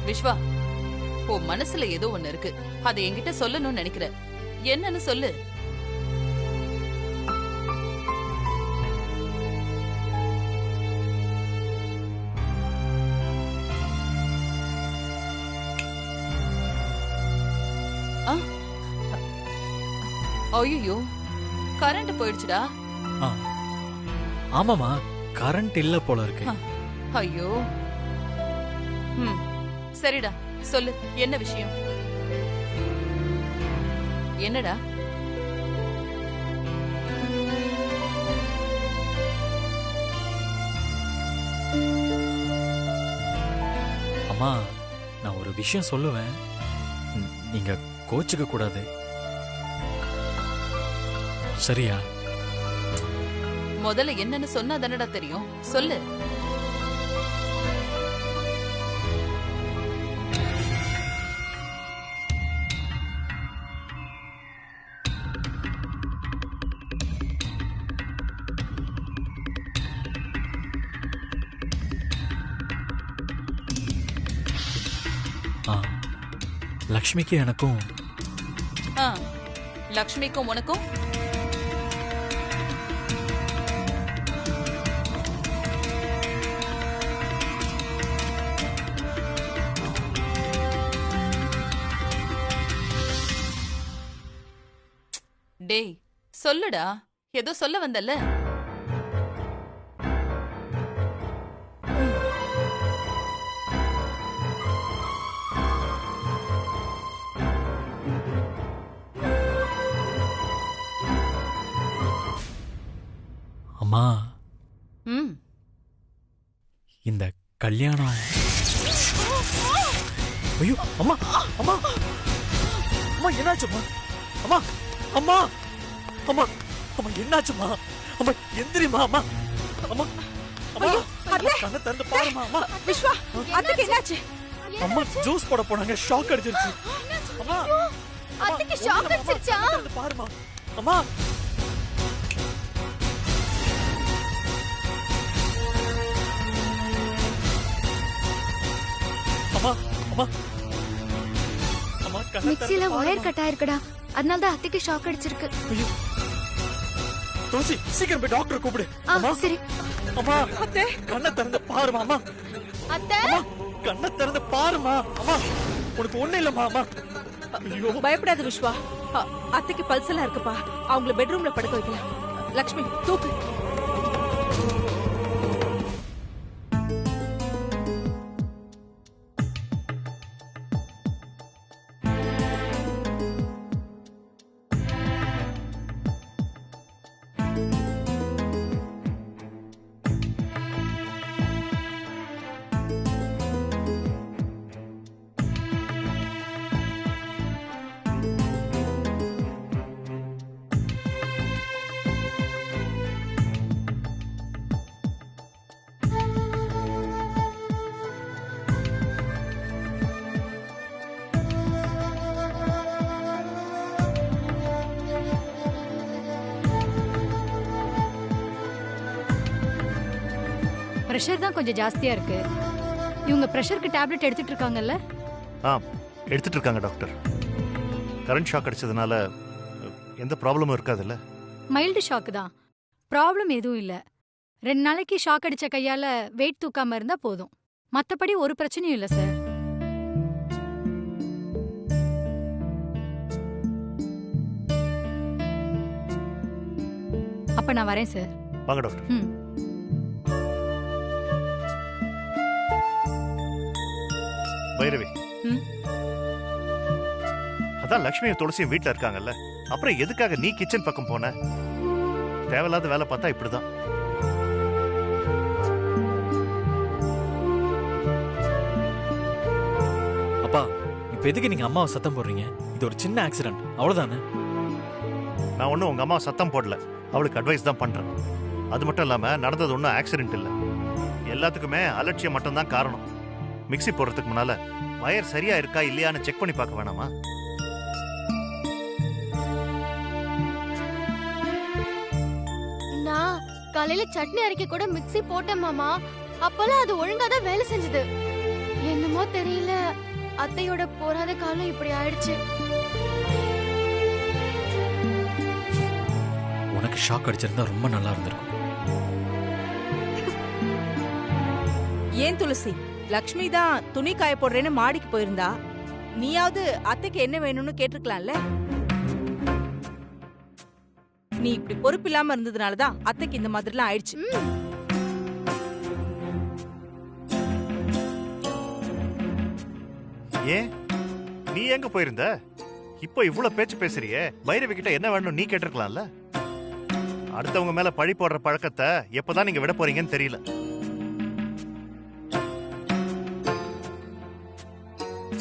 விஸ்வா, உன் மனசுல ஏதோ ஒண்ணு இருக்கு. அதை என்கிட்ட சொல்லணும்னு நினைக்கிற. என்னன்னு சொல்லு. ஐயோ, கரண்ட் போயிடுச்சுடா. ஆமாமா, கரண்ட் இல்ல போல இருக்கு. ஐயோ. சரிடா, சொல்லு, என்ன விஷயம்? என்னடா? அம்மா, நான் ஒரு விஷயம் சொல்லுவேன், நீங்க கோச்சுக்க கூடாது, சரியா? முதல்ல என்னன்னு சொன்னா தானடா தெரியும். சொல்லு. லக்ஷ்மிக்கு எனக்கும். லக்ஷ்மிக்கும் உனக்கும்? டேய், சொல்லுடா, ஏதோ சொல்ல வந்தல்ல. அம்மா, இந்த கல்யாணம். ஐயோ அம்மா, அம்மா, அம்மா என்னாச்சுமா? அம்மா, அம்மா, அம்மா, அம்மா என்னாச்சுமா? அம்மா எந்திரிமா. அம்மா, அம்மா, அம்மா, கண்ணை திறந்து பாருமா. அம்மா, விஸ்வா, அத்தைக்கு என்னாச்சு? அம்மா ஜூஸ் போட போனாங்க, ஷாக் அடிச்சிருச்சு. அம்மா, அத்தைக்கு ஷாக் அடிச்சிருச்சா? பாருமா. அம்மா, அம்மா, அம்மா, அம்மா, மிக்ஸில வயர் கட் ஆயிருக்குடா, அதனால தான் அத்தைக்கு ஷாக் அடிச்சிருக்கு. ஐயோ, துளசி, சீக்கிரம் போய் டாக்டர் கூப்பிடு. அம்மா, சரி. அம்மா, அத்தை கண்ணை திறந்து பாருமா. அம்மா, அத்தை, கண்ணை திறந்து பாருமா. அம்மா, உனக்கு ஒண்ணு இல்லம்மா. அம்மா, ஐயோ, பயப்படாத விஸ்வா, அத்தைக்கு பல்ஸ் எல்லாம் இருக்குப்பா. அவங்கள பெட்ரூம்ல படுக்க வைக்கலாம். லக்ஷ்மி, தூக்கு. பிரஷர் தான் கொஞ்சம் ஜாஸ்தியா இருக்கு. இவங்க பிரஷருக்கு டேப்லெட் எடுத்துட்டு இருக்காங்கல்ல? எடுத்துட்டு இருக்காங்க டாக்டர். கரண்ட் ஷாக் அடிச்சதுனால எந்த ப்ராப்ளமும் இருக்காதுல்ல? மைல்டு ஷாக் தான், ப்ராப்ளம் எதுவும் இல்ல. 2 நாளைக்கு ஷாக் அடிச்ச கையால வெயிட் தூக்காம இருந்தா போதும். மத்தபடி ஒரு பிரச்சனையும் இல்ல சார். அப்ப நான் வரேன் சார். வாங்க டாக்டர். பைரவி, அதான் லட்சுமியும் துளசியும் வீட்டுல இருக்காங்கல்ல, அப்புறம் எதுக்காக நீ கிச்சன் பக்கம் போன? தேவையில்லாத வேலை பார்த்தா இப்படிதான். அப்பா, இப்ப எதுக்கு நீங்க அம்மாவை சத்தம் போடுறீங்க? இது ஒரு சின்ன ஆக்சிடென்ட், அவ்வளவுதானே? நான் ஒன்னும் உங்க அம்மா சத்தம் போடல, அவளுக்கு அட்வைஸ் தான் பண்றேன். அது மட்டும் இல்லாம நடந்தது ஒன்றும் ஆக்சிடென்ட் இல்லை. எல்லாத்துக்குமே அலட்சியம் மட்டும்தான் காரணம். மிக்ஸி போடுறதுக்கு முன்னால வயர் சரியா இருக்கா இல்லையான்னு செக் பண்ணி பார்க்க வேணாமா? நான் காலையில சட்னி அரைக்க கூட மிக்ஸி போட்டேன் மாமா. அப்பெல்லாம் அது ஒழுங்கா தான் வேலை செஞ்சது. என்னமோ தெரியல, அத்தையோட போராத காலம் இப்படி ஆயிடுச்சு. உனக்கு ஷாக் அடிச்சிருந்தா ரொம்ப நல்லா இருந்திருக்கும். ஏன் துளசி, லக்ஷ்மி தான் துணி காய போடுறேன்னு மாடிக்கு போயிருந்தா, நீயாவது அத்தைக்கு என்ன வேணும்னு கேட்டிருக்கலாம்ல. நீ இப்படி பொறுப்பு இல்லாம இருந்ததுனாலதான் அத்தைக்கு இந்த மாதிரிலாம் ஆயிடுச்சு. ஏன் நீ எங்க போயிருந்த? இப்போ இவ்வளவு பேச்சு பேசுறியே, பைரவி கிட்ட என்ன வேணும் நீ கேட்டிருக்கலாம்ல. அடுத்தவங்க மேல பழி போடுற பழக்கத்தை எப்பதான் நீங்க விட போறீங்கன்னு தெரியல.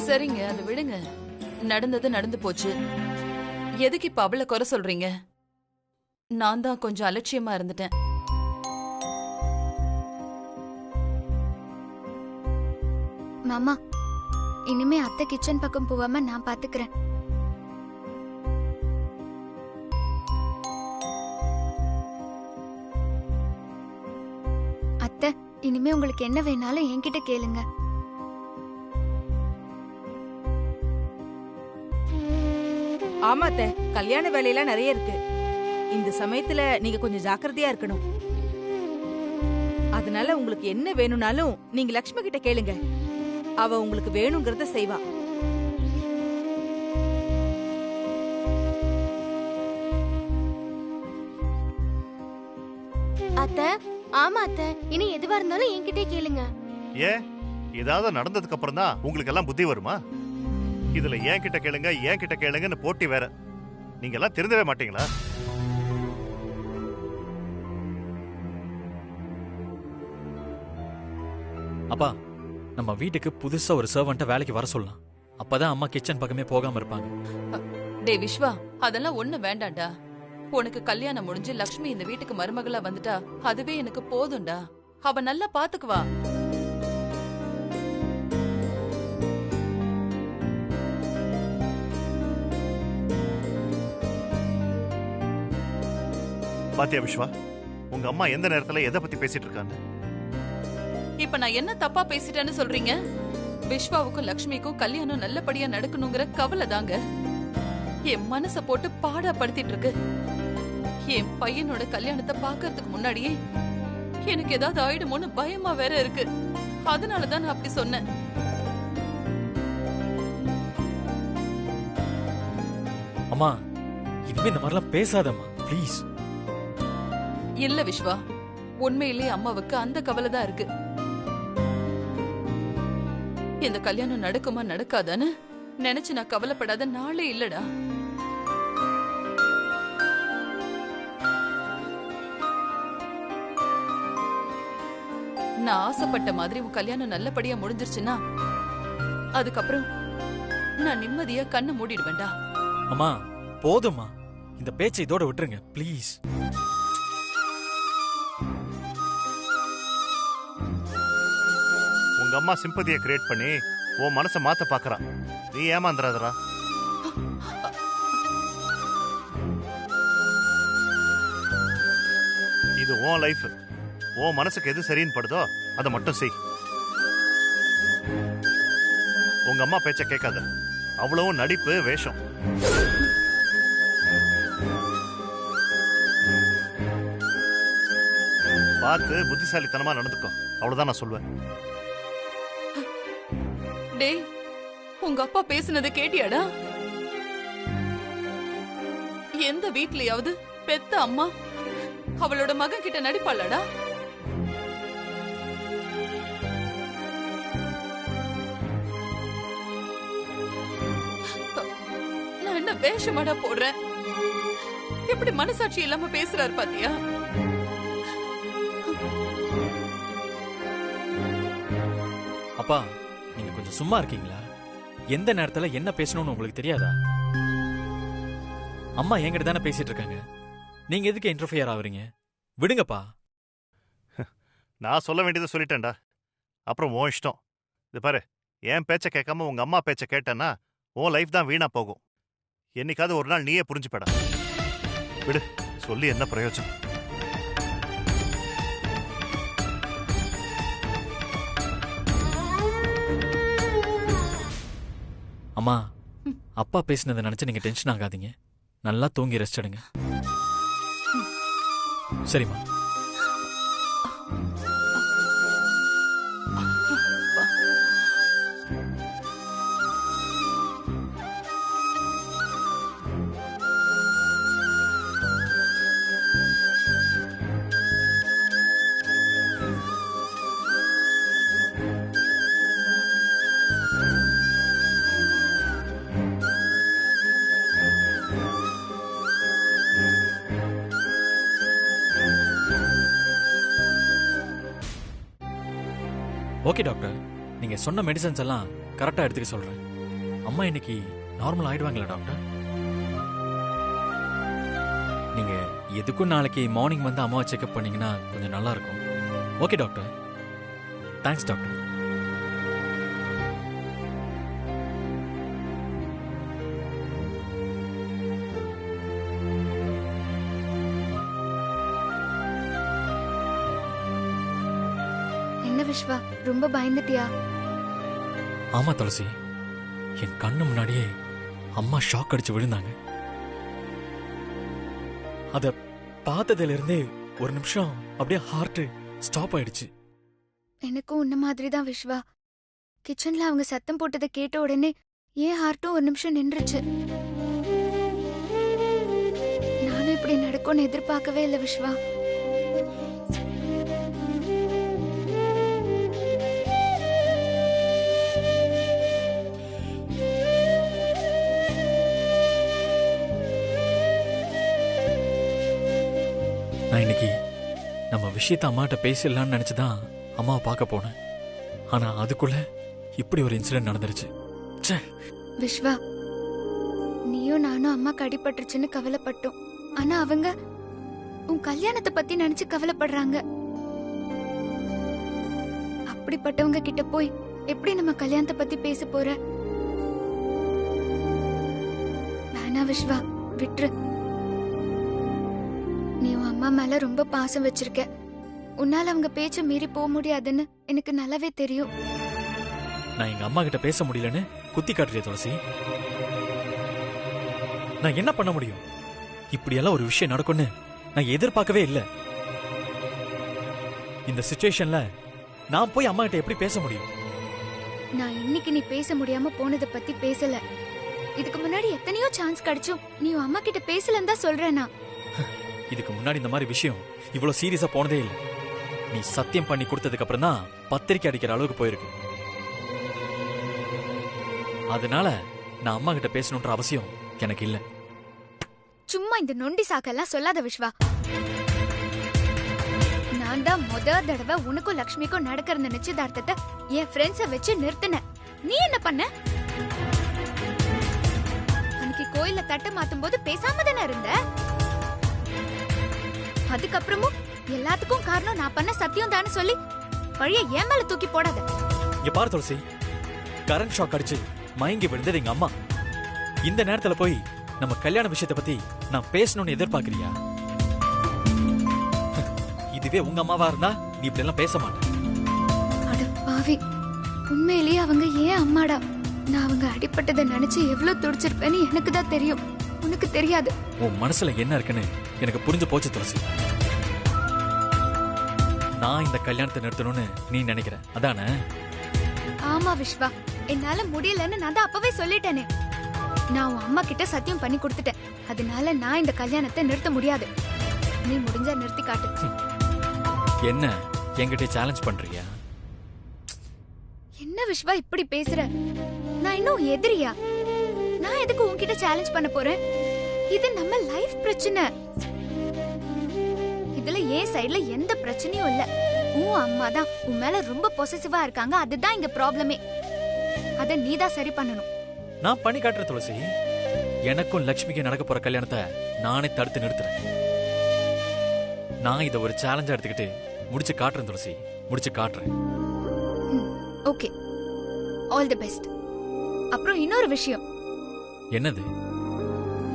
சரிங்க, அதை விடுங்க. நடந்தது நடந்து போச்சு. எதுக்கு இப்ப அவளை குறை சொல்றீங்க? நான் தான் கொஞ்சம் அலட்சியமா இருந்துட்டேன். மாமா, இனிமே அத்தை கிச்சன் பக்கம் போகாம நான் பாத்துக்கிறேன். அத்தை, இனிமே உங்களுக்கு என்ன வேணாலும் என்கிட்ட கேளுங்க. ஆமா அத்தை, கல்யாண வேலையெல்லாம் நிறைய இருக்கு. இந்த சமயத்துல நீங்க கொஞ்சம் ஜாக்கிரதையா இருக்கணும். அதனால உங்களுக்கு என்ன வேணும்னாலும் நீங்க லக்ஷ்மி கிட்ட கேளுங்க. அவ உங்களுக்கு வேணுங்கிறத செய்வா. அத்தை, ஆமா அத்தை, இனி எதுவா இருந்தாலும் என்கிட்டே கேளுங்க. ஏன் ஏதாவது நடந்ததுக்கு அப்புறம் தான் உங்களுக்கு எல்லாம் புத்தி வருமா? இதுல ஏன் கிட்ட கேளுங்க ஏன் கிட்ட கேளுங்கன்னு போட்டி வேற. நீங்க எல்லாம் திருந்தவே மாட்டீங்களா? அப்பா, நம்ம வீட்டுக்கு புதுசா ஒரு சர்வன்ட்ட வேலைக்கு வர சொல்லலாம். அப்பதான் அம்மா கிச்சன் பக்கமே போகாம இருப்பாங்க. டே விஸ்வா, அதெல்லாம் ஒண்ணு வேண்டாம்டா. உனக்கு கல்யாணம் முடிஞ்சு லக்ஷ்மி இந்த வீட்டுக்கு மருமகளா வந்துட்டா அதுவே எனக்கு போதும்டா. அவ நல்லா பாத்துக்குவா. பாத்தியா விஸ்வா, உங்க அம்மா எந்த நேரத்துல எதை பத்தி பேசிட்டு இருக்காங்க? இப்ப நான் என்ன தப்பா பேசிட்டேன்னு சொல்றீங்க? விஸ்வாவுக்கும் லக்ஷ்மிக்கும் கல்யாணம் நல்லபடியா நடக்கணுங்கிற கவலை தாங்க என் மனச போட்டு பாடா படுத்திட்டு இருக்கு. என் பையனோட கல்யாணத்தை பாக்குறதுக்கு முன்னாடியே எனக்கு ஏதாவது ஆயிடுமோன்னு பயமா வேற இருக்கு. அதனாலதான் நான் அப்படி சொன்னேன். அம்மா, இனிமே இந்த மாதிரிலாம் பேசாதம்மா, ப்ளீஸ். இல்ல விஸ்வா, உண்மையிலேயே அம்மாவுக்கு அந்த கவலை தான் இருக்கு. இந்த கல்யாணம் நடக்குமா நடக்காதான்னு நினைச்சு நான் கவலைப்படாத நாளே இல்லடா. நான் ஆசைப்பட்ட மாதிரி உன் கல்யாணம் நல்லபடியா முடிஞ்சிருச்சுன்னா அதுக்கப்புறம் நான் நிம்மதியா கண்ணை மூடிடுவேன்டா. அம்மா போதும்மா, இந்த பேச்சை இதோட விட்டுருங்க ப்ளீஸ். உங்க அம்மா சிம்பதியை கிரியேட் பண்ணி உன் மனசை மாத்த பாக்குறான். நீ ஏமாந்துறாதடா. இது உன் லைஃப். உன் மனசுக்கு எது சரின்னு படுதோ அதை மட்டும் செய். உங்க அம்மா பேச்ச கேட்காத. அவ்வளவும் நடிப்பு, வேஷம். பார்த்து புத்திசாலித்தனமா நடந்துக்கோ, அவ்வளவுதான் நான் சொல்வேன். டேய், உங்க அப்பா பேசுனதை கேட்டியாடா? எந்த வீட்லயாவது பெத்த அம்மா அவளோட மகன் கிட்ட நடிப்பாளடா? நான் என்ன வேஷமாடா போடுறேன்? எப்படி மனசாட்சி இல்லாம பேசுறாரு பாத்தியா? அப்பா, நீங்க கொஞ்சம் சும்மா இருக்கீங்களா? எந்த நேரத்துல என்ன பேசணும்னு உங்களுக்கு தெரியாதா? அம்மா என்கிட்ட தானே பேசிட்டு இருக்காங்க. நீங்க எதுக்கு இன்டர்ஃபியர் ஆகுறீங்க? விடுங்கப்பா. நான் சொல்ல வேண்டியதை சொல்லிட்டேன்டா. அப்புறம் உன் இஷ்டம். இது பாரு, என் பேச்ச கேட்காம உங்க அம்மா பேச்ச கேட்டேன்னா உன் லைஃப் தான் வீணா போகும். என்னைக்காவது ஒரு நாள் நீயே புரிஞ்சுப்படா. விடு, சொல்லி என்ன பிரயோஜனம்? அம்மா அப்பா பேசினதை நினைச்சு நீங்க டென்ஷன் ஆகாதீங்க. நல்லா தூங்கி ரெஸ்ட் எடுங்க. சரிம்மா. ஓகே டாக்டர், நீங்க சொன்ன மெடிசன்ஸ் எல்லாம் கரெக்டா எடுத்துக்க சொல்றேன். அம்மா இன்னைக்கு நார்மல் ஆயிடுவாங்களா டாக்டர்? நீங்க எதுக்கும் நாளைக்கு மார்னிங் வந்து அம்மாவை செக்அப் பண்ணீங்கன்னா கொஞ்சம் நல்லா இருக்கும். Okay doctor. Thanks doctor. என்ன விஸ்வா, ரொம்ப பயந்துட்டியா? ஆமா துளசி, என் கண்ணு முன்னாடியே அம்மா ஷாக் அடிச்சு விழுந்தாங்க. அத பார்த்ததுல இருந்தே ஒரு நிமிஷம் அப்படியே ஹார்ட் ஸ்டாப் ஆயிடுச்சு. எனக்கும் உன்ன மாதிரி தான் விஸ்வா. கிச்சன்ல அவங்க சத்தம் போட்டதை கேட்ட உடனே ஏன் ஹார்ட்டும் ஒரு நிமிஷம் நின்றுச்சு. நானும் இப்படி நடக்கும்னு எதிர்பார்க்கவே இல்லை விஸ்வா. நான் இன்னைக்கு நம்ம விஷயத்த அம்மாட்ட பேசிடலான்னு நினைச்சுதான் அம்மாவை பார்க்க போனேன். ஆனா அதுக்குள்ள இப்படி ஒரு இன்சிடென்ட் நடந்துருச்சு. விஸ்வா, நீயும் நானும் அம்மாக்கு அடிபட்டுருச்சுன்னு கவலைப்பட்டோம். ஆனா அவங்க உன் கல்யாணத்தை பத்தி நினைச்சு கவலைப்படுறாங்க. அப்படிப்பட்டவங்க கிட்ட போய் எப்படி நம்ம கல்யாணத்தை பத்தி பேச போற? வேணா விஸ்வா, விட்டுரு. நீ உன் அம்மா மேல ரொம்ப பாசம் வச்சிருக்க. உன்னால அவங்க பேச்ச மீறி போக முடியாதுன்னு எனக்கு நல்லாவே தெரியும். நான் எங்க அம்மா கிட்ட பேச முடியலன்னு குத்தி காட்டுறிய துளசி. நான் என்ன பண்ண முடியும்? இப்படியெல்லாம் ஒரு விஷயம் நடக்கும்னு நான் எதிர்பார்க்கவே இல்லை. இந்த சிச்சுவேஷன்ல நான் போய் அம்மா கிட்ட எப்படி பேச முடியும்? நான் இன்னைக்கு நீ பேச முடியாம போனதை பத்தி பேசல. இதுக்கு முன்னாடி எத்தனையோ சான்ஸ் கிடைச்சும் நீ உன் அம்மா கிட்ட பேசலன்னு தான் சொல்றேனா. இதுக்கு முன்னாடி இந்த மாதிரி விஷயம் இவ்வளவு சீரியஸா போனதே இல்லை. நீ சத்தியம் பண்ணி கொடுத்ததுக்கு அப்புறம் தான் பத்திரிக்கை அடிக்கிற அளவுக்கு போயிருக்கு. அதனால நான் அம்மா கிட்ட பேசணும்ன்ற அவசியம் எனக்கு இல்ல. சும்மா இந்த நொண்டி சாக்கெல்லாம் சொல்லாத விஸ்வா. நான் தான் தடவை உனக்கும் லக்ஷ்மிக்கும் நடக்கிற நிச்சயதார்த்தத்தை என் ஃப்ரெண்ட்ஸ வச்சு நிறுத்தினேன். நீ என்ன பண்ண? அன்னைக்கு கோயில்ல தட்டை மாத்தும் போது பேசாம தானே இருந்த. அதுக்கப்புறமும் எல்லாத்துக்கும் காரணம் நான் பண்ண சத்தியம் தானே சொல்லி பழைய ஏன் மேல தூக்கி போடாத. இங்க பாரு துளசி, கரண்ட் ஷாக் அடிச்சு மயங்கி விழுந்தது எங்க அம்மா. இந்த நேரத்துல போய் நம்ம கல்யாண விஷயத்தை பத்தி நான் பேசணும்னு எதிர்பார்க்கறியா? இதுவே உங்க அம்மாவா இருந்தா நீ இப்படி எல்லாம் பேச மாட்டேன். அட பாவி, உண்மையிலேயே அவங்க ஏன் அம்மாடா. நான் அவங்க அடிப்பட்டதை நினைச்சு எவ்வளவு துடிச்சிருப்பேன்னு எனக்கு தான் தெரியும், உனக்கு தெரியாது. உன் மனசுல என்ன இருக்குன்னு எனக்கு புரிஞ்சு போச்சு துளசி. நான் இந்த கல்யாணத்தை நிறுத்தணும்னு நீ நினைக்கிற அதானே? ஆமா விஸ்வா, என்னால முடியலன்னு நான் தான் அப்பவே சொல்லிட்டேனே. நான் உன் அம்மா கிட்ட சத்தியம் பண்ணி கொடுத்துட்டேன். அதனால நான் இந்த கல்யாணத்தை நிறுத்த முடியாது. நீ முடிஞ்சா நிறுத்தி காட்டு. என்ன என்கிட்ட சேலஞ்ச் பண்றியா? என்ன விஸ்வா இப்படி பேசுற? நான் இன்னும் எதிரியா? நான் எதுக்கு உன்கிட்ட சேலஞ்ச் பண்ண போறேன்? இது நம்ம லைஃப் பிரச்சனை. இதுல ஏன் சைடுல எந்த பிரச்சனையும் இல்ல. உன் அம்மா தான் உன் மேல ரொம்ப பொசசிவா இருக்காங்க. அதுதான் இங்க ப்ராப்ளமே. அத நீதான் சரி பண்ணணும். நான் பண்ணி காட்டுறேன் துளசி. எனக்கும் லட்சுமிக்கு நடக்க போற கல்யாணத்தை நானே தடுத்து நிறுத்துறேன். நான் இதை ஒரு சேலஞ்சா எடுத்துக்கிட்டு முடிச்சு காட்டுறேன் துளசி, முடிச்சு காட்டுறேன். Okay, all the best. அப்புறம் இன்னொரு விஷயம். என்னது?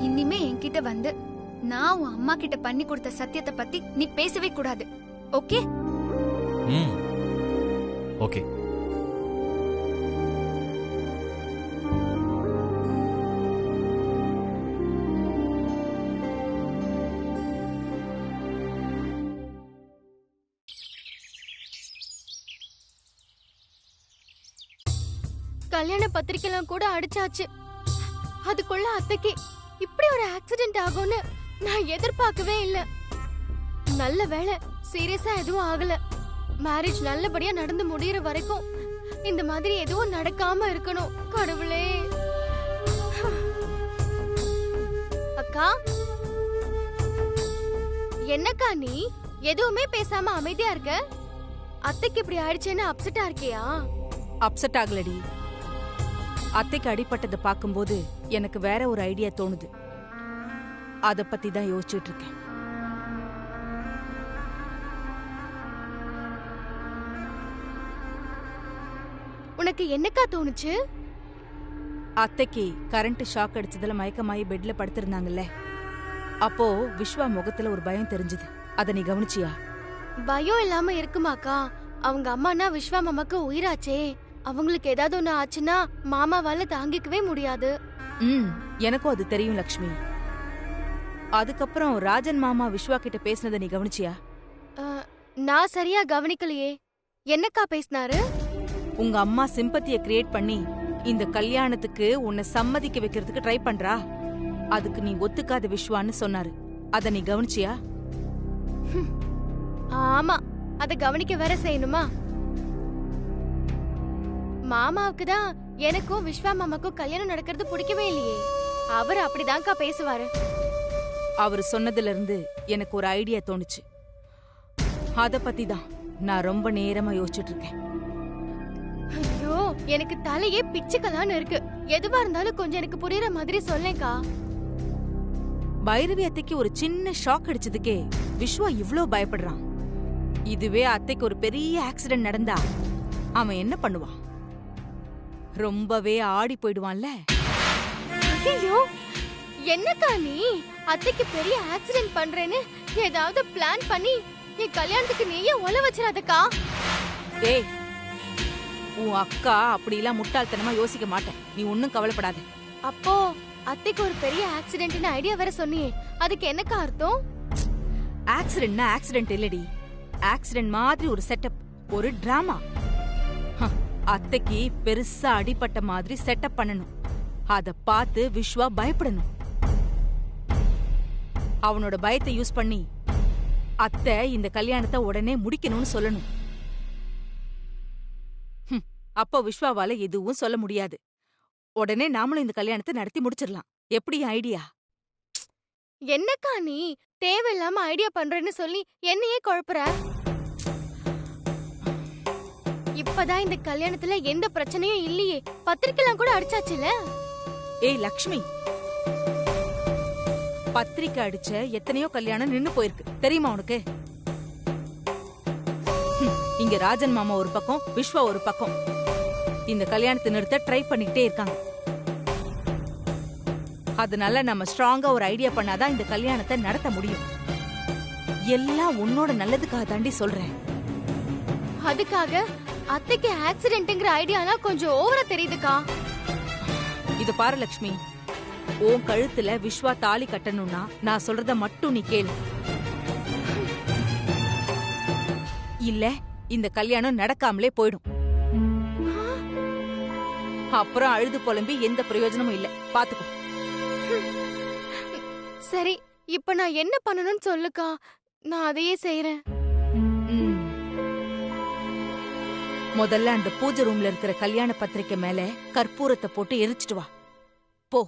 இனிமே என்கிட்ட வந்து நான் உன் அம்மா கிட்ட பண்ணி கொடுத்த சத்தியத்தை பத்தி நீ பேசவே கூடாது. ஓகே? ஓகே. கல்யாண பத்திரிக்கைலாம் கூட அடிச்சாச்சு. அதுக்குள்ள அத்தைக்கு இப்படி ஒரு ஆக்சிடென்ட் ஆகும்னு நான் எதிர்பார்க்கவே இல்ல. நல்ல வேளை சீரியஸா எதுவும் ஆகல. மேரேஜ் நல்லபடியா நடந்து முடியற வரைக்கும் இந்த மாதிரி எதுவும் நடக்காம இருக்கணும் கடவுளே. அக்கா, என்னக்கா நீ எதுவுமே பேசாம அமைதியா இருக்க? அத்தைக்கு இப்படி ஆயிடுச்சேன்னு அப்செட்டா இருக்கியா? அப்செட் ஆகலடி. அத்தைக்கு அடிபட்டதை பார்க்கும்போது எனக்கு வேற ஒரு ஐடியா தோணுது. அத பத்தி தான் யோசிச்சுட்டு இருக்கேன். உனக்கு என்னக்கா தோணுச்சு? அத்தைக்கு கரண்ட் ஷாக் அடிச்சதுல மயக்கமாயி பெட்ல படுத்திருந்தாங்கல்ல, அப்போ விஸ்வா முகத்துல ஒரு பயம் தெரிஞ்சது. அத நீ கவனிச்சியா? பயம் இல்லாம இருக்குமாக்கா? அவங்க அம்மானா விஸ்வா மாமாக்கு உயிராச்சே. அவங்களுக்கு ஏதாவது ஒண்ணு ஆச்சுன்னா மாமாவால தாங்கிக்கவே முடியாது. எனக்கும் அது தெரியும் லக்ஷ்மி. அதுக்கப்புறம் ராஜன் மாமா விஸ்வா கிட்ட பேசினதை நீ கவனிச்சியா? நான் சரியா கவனிக்கலையே. என்னக்கா பேசினாரு? உங்க அம்மா சிம்பத்திய கிரியேட் பண்ணி இந்த கல்யாணத்துக்கு உன்னை சம்மதிக்க வைக்கிறதுக்கு ட்ரை பண்றா. அதுக்கு நீ ஒத்துக்காத விஸ்வான்னு சொன்னாரு. அத நீ கவனிச்சியா? ஆமா, அத கவனிக்க வேற செய்யணுமா? மாமாவுக்கு தான் எனக்கும் விஸ்வா மாமாக்கும் கல்யாணம் நடக்கிறது பிடிக்கவே இல்லையே. அவர் அப்படிதான்க்கா பேசுவாரு. அவர் சொன்னதுல இருந்து எனக்கு ஒரு ஐடியா தோணுச்சு. அத பத்தி தான் நான் ரொம்ப நேரமா யோசிச்சுட்டு இருக்கேன். ஐயோ, எனக்கு தலையே பிச்சுக்கலான்னு இருக்கு. எதுவா இருந்தாலும் கொஞ்சம் எனக்கு புரியுற மாதிரி சொல்லேக்கா. பைரவி அத்தைக்கு ஒரு சின்ன ஷாக் அடிச்சதுக்கே விஸ்வா இவ்ளோ பயப்படுறான். இதுவே அத்தைக்கு ஒரு பெரிய ஆக்சிடென்ட் நடந்தா அவன் என்ன பண்ணுவான்? ரொம்பவே ஆடி போயிடுவான்ல. ஐயோ, என்னக்கா நீ அத்தைக்கு பெரிய ஆக்சிடென்ட் பண்றேன்னு ஏதாவது பிளான் பண்ணி என் கல்யாணத்துக்கு நீயே ஒல வச்சிராதக்கா. ஏய், உன் அக்கா அப்படிலாம் முட்டாள்தனமா யோசிக்க மாட்டேன். நீ ஒன்னும் கவலைப்படாத. அப்போ அத்தைக்கு ஒரு பெரிய ஆக்சிடென்ட்னு ஐடியா வேற சொன்னியே, அதுக்கு என்னக்கா அர்த்தம்? ஆக்சிடென்ட்னா ஆக்சிடென்ட் இல்லடி. ஆக்சிடென்ட் மாதிரி ஒரு செட்டப், ஒரு டிராமா. அத்தைக்கு பெருசா அடிபட்ட மாதிரி செட்டப் பண்ணணும். அத பார்த்து விஸ்வா பயப்படணும். அவனோட பயத்தை யூஸ் பண்ணி அத்தை இந்த கல்யாணத்தை உடனே முடிக்கணும்னு சொல்லணும். அப்போ விஸ்வாவால எதுவும் சொல்ல முடியாது. உடனே நாமளும் இந்த கல்யாணத்தை நடத்தி முடிச்சிடலாம். எப்படி ஐடியா? என்னக்கா நீ தேவையில்லாம ஐடியா பண்றேன்னு சொல்லி என்னையே குழப்புற? இப்பதான் இந்த கல்யாணத்துல எந்த பிரச்சனையும் இல்லையே. பத்திரிக்கைலாம் கூட அடிச்சாச்சுல. ஏய் லக்ஷ்மி, பத்திரிக்கை அடிச்ச எத்தனையோ கல்யாணம் நின்னு போயிருக்கு தெரியுமா உனக்கு? இங்க ராஜன் மாமா ஒரு பக்கம், விஸ்வா ஒரு பக்கம் இந்த கல்யாணத்தை நிறுத்த ட்ரை பண்ணிக்கிட்டே இருக்காங்க. அதனால நம்ம ஸ்ட்ராங்கா ஒரு ஐடியா பண்ணாதான் இந்த கல்யாணத்தை நடத்த முடியும். எல்லாம் உன்னோட நல்லதுக்காக தாண்டி சொல்றேன். அதுக்காக அத்தைக்கு ஆக்சிடென்ட்ங்கற ஐடியாலாம் கொஞ்சம் ஓவரா தெரியுதுக்கா. இது பாரு லக்ஷ்மி, உன் கழுத்துல விஸ்வா தாலி கட்டணும்னா நான் சொல்றத மட்டும் நீ கேளு. இல்ல இந்த கல்யாணம் நடக்காமலே போயிடும். அப்புறம் அழுது புலம்பி எந்த பிரயோஜனமும் இல்ல. பாத்துக்கோ. சரி, இப்ப நான் என்ன பண்ணணும்னு சொல்லுக்கா. நான் அதையே செய்யறேன். முதல்ல அந்த பூஜை ரூம்ல இருக்கிற கல்யாண பத்திரிக்கை மேல கற்பூரத்தை போட்டு எரிச்சிட்டு வா. போ.